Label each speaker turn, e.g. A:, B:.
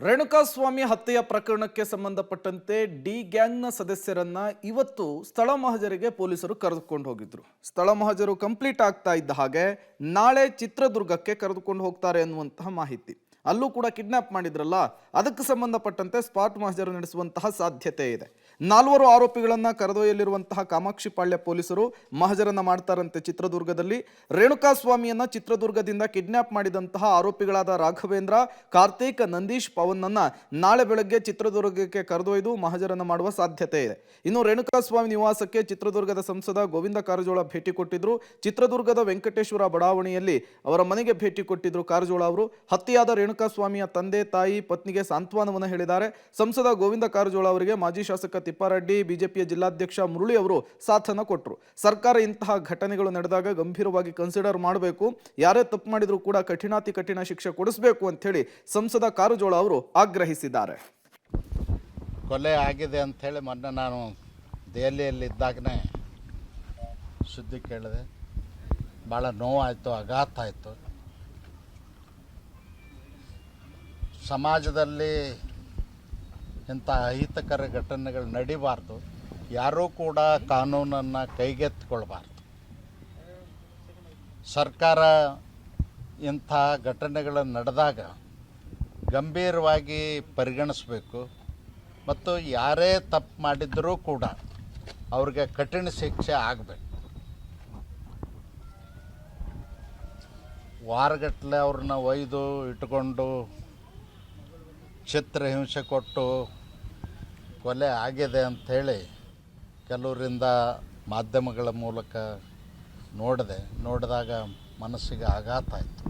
A: ರೇಣುಕಾಸ್ವಾಮಿ ಹತ್ಯೆಯ ಪ್ರಕರಣಕ್ಕೆ ಸಂಬಂಧಪಟ್ಟಂತೆ ಡಿ ಗ್ಯಾಂಗ್ನ ಸದಸ್ಯರನ್ನ ಇವತ್ತು ಸ್ಥಳ ಮಹಜರಿಗೆ ಪೊಲೀಸರು ಕರೆದುಕೊಂಡು ಹೋಗಿದ್ರು. ಸ್ಥಳ ಮಹಜರು ಕಂಪ್ಲೀಟ್ ಆಗ್ತಾ ಇದ್ದ ಹಾಗೆ ನಾಳೆ ಚಿತ್ರದುರ್ಗಕ್ಕೆ ಕರೆದುಕೊಂಡು ಹೋಗ್ತಾರೆ ಅನ್ನುವಂತಹ ಮಾಹಿತಿ. ಅಲ್ಲೂ ಕೂಡ ಕಿಡ್ನಾಪ್ ಮಾಡಿದ್ರಲ್ಲ, ಅದಕ್ಕೆ ಸಂಬಂಧಪಟ್ಟಂತೆ ಸ್ಪಾಟ್ ಮಹಜರು ನಡೆಸುವಂತಹ ಸಾಧ್ಯತೆ ಇದೆ. 4 ಆರೋಪಿಗಳನ್ನ ಕರೆದೊಯ್ಯಲಿರುವಂತಹ ಕಾಮಾಕ್ಷಿಪಾಳ್ಯ ಪೊಲೀಸರು ಮಹಜರನ್ನ ಮಾಡ್ತಾರಂತೆ ಚಿತ್ರದುರ್ಗದಲ್ಲಿ. ರೇಣುಕಾಸ್ವಾಮಿಯನ್ನ ಚಿತ್ರದುರ್ಗದಿಂದ ಕಿಡ್ನಾಪ್ ಮಾಡಿದಂತಹ ಆರೋಪಿಗಳಾದ ರಾಘವೇಂದ್ರ, ಕಾರ್ತಿಕ್, ನಂದೀಶ್, ಪವನ್ನನ್ನ ನಾಳೆ ಬೆಳಗ್ಗೆ ಚಿತ್ರದುರ್ಗಕ್ಕೆ ಕರೆದೊಯ್ದು ಮಹಜರನ್ನ ಮಾಡುವ ಸಾಧ್ಯತೆ ಇದೆ. ಇನ್ನು ರೇಣುಕಾಸ್ವಾಮಿ ನಿವಾಸಕ್ಕೆ ಚಿತ್ರದುರ್ಗದ ಸಂಸದ ಗೋವಿಂದ ಕಾರಜೋಳ ಭೇಟಿ ಕೊಟ್ಟಿದ್ರು. ಚಿತ್ರದುರ್ಗದ ವೆಂಕಟೇಶ್ವರ ಬಡಾವಣೆಯಲ್ಲಿ ಅವರ ಮನೆಗೆ ಭೇಟಿ ಕೊಟ್ಟಿದ್ರು ಕಾರಜೋಳ ಅವರು. ಹತ್ಯೆಯಾದ ರೇಣುಕಾಸ್ವಾಮಿಯ ತಂದೆ, ತಾಯಿ, ಪತ್ನಿಗೆ ಸಾಂತ್ವನವನ್ನು ಹೇಳಿದ್ದಾರೆ. ಸಂಸದ ಗೋವಿಂದ ಕಾರಜೋಳ ಅವರಿಗೆ ಮಾಜಿ ಶಾಸಕ ತಿಪ್ಪಾರೆಡ್ಡಿ, ಬಿಜೆಪಿಯ ಜಿಲ್ಲಾಧ್ಯಕ್ಷ ಮುರಳಿ ಅವರು ಸಾಥನ್ನು ಕೊಟ್ಟರು. ಸರ್ಕಾರ ಇಂತಹ ಘಟನೆಗಳು ನಡೆದಾಗ ಗಂಭೀರವಾಗಿ ಕನ್ಸಿಡರ್ ಮಾಡಬೇಕು, ಯಾರೇ ತಪ್ಪು ಮಾಡಿದ್ರು ಕೂಡ ಕಠಿಣಾತಿ ಕಠಿಣ ಶಿಕ್ಷೆ ಕೊಡಿಸಬೇಕು ಅಂತ ಹೇಳಿ ಸಂಸದ ಕಾರಜೋಳ ಅವರು ಆಗ್ರಹಿಸಿದ್ದಾರೆ.
B: ಕೊಲೆ ಆಗಿದೆ ಅಂಥೇಳಿ ಮೊನ್ನೆ ನಾನು ದೆಹಲಿಯಲ್ಲಿದ್ದಾಗನೇ ಸುದ್ದಿ ಕೇಳಿದೆ. ಭಾಳ ನೋವಾಯಿತು, ಆಘಾತ ಆಯಿತು. ಸಮಾಜದಲ್ಲಿ ಇಂಥ ಅಹಿತಕರ ಘಟನೆಗಳು ನಡಿಬಾರ್ದು. ಯಾರೂ ಕೂಡ ಕಾನೂನನ್ನು ಕೈಗೆತ್ತಿಕೊಳ್ಬಾರ್ದು. ಸರ್ಕಾರ ಇಂಥ ಘಟನೆಗಳು ನಡೆದಾಗ ಗಂಭೀರವಾಗಿ ಪರಿಗಣಿಸಬೇಕು ಮತ್ತು ಯಾರೇ ತಪ್ಪು ಮಾಡಿದ್ದರೂ ಕೂಡ ಅವ್ರಿಗೆ ಕಠಿಣ ಶಿಕ್ಷೆ ಆಗಬೇಕು. ವಾರಗಟ್ಟಲೆ ಅವ್ರನ್ನ ಒಯ್ದು ಇಟ್ಕೊಂಡು ಚಿತ್ರಹಿಂಸೆ ಕೊಟ್ಟು ಕೊಲೆ ಆಗಿದೆ ಅಂಥೇಳಿ ಕೆಲವರಿಂದ ಮಾಧ್ಯಮಗಳ ಮೂಲಕ ನೋಡಿದಾಗ ಮನಸ್ಸಿಗೆ ಆಘಾತ ಆಯಿತು.